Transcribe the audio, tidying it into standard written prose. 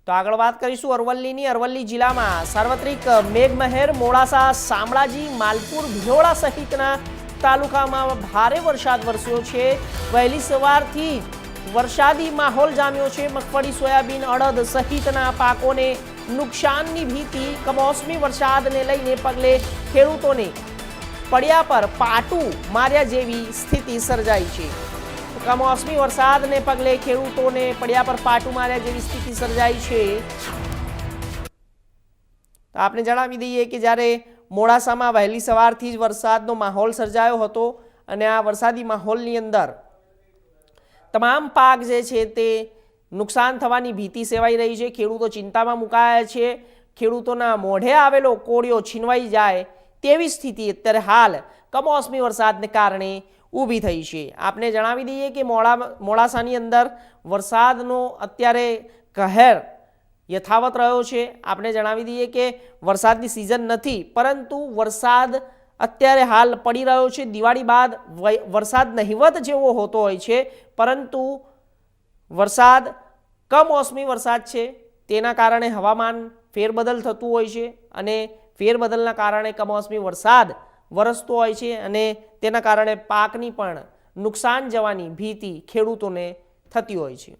તો આગળ વાત કરીશું અરવલ્લીની. અરવલ્લી જિલ્લામાં સાર્વત્રિક મેઘમહેર મોડાસા, શામળાજી, માલપુર, ભિલોડા સહિતના તાલુકામાં ભારે વરસાદ વરસ્યો છે. વહેલી સવારથી વરસાદી માહોલ જામ્યો છે. મગફળી, સોયાબીન, અડદ સહિતના પાકોને નુકસાનની ભીતિ. કમોસમી વરસાદને લઈને પગલે ખેડૂતોને પડ્યા પર પાટું માર્યા જેવી સ્થિતિ સર્જાઈ છે. કમોસમી વરસાદને પગલે ખેડૂતોને પડ્યા પર પાટું માર્યા જેવી સ્થિતિ સર્જાઈ છે. તો આપણે જણાવી દઈએ કે જ્યારે મોડાસામાં વહેલી સવારથી જ વરસાદનો માહોલ સર્જાયો હતો અને આ વરસાદી માહોલની અંદર તમામ પાક જે છે તે નુકસાન થવાની ભીતિ સેવાઈ રહી છે. ખેડૂતો ચિંતામાં મુકાયા છે. ખેડૂતોના મોઢે આવેલો કોળિયો છીનવાઈ જાય તેવી સ્થિતિ અત્યારે હાલ કમોસમી વરસાદને કારણે ઊભી થઈ છે. આપને જણાવી દઈએ કે મોડાસાની અંદર વરસાદનો અત્યારે કહેર યથાવત રહ્યો છે. આપણે જણાવી દઈએ કે વરસાદની સિઝન નથી, પરંતુ વરસાદ અત્યારે હાલ પડી રહ્યો છે. દિવાળી બાદ વરસાદ નહિવત જેવો હોતો હોય છે, પરંતુ વરસાદ કમોસમી વરસાદ છે. તેના કારણે હવામાન ફેરબદલ થતું હોય છે અને ફેરબદલના કારણે કમોસમી વરસાદ વરસતો હોય છે અને તેના કારણે પાકની પણ નુકસાન જવાની ભીતિ ખેડૂતોને થતી હોય છે.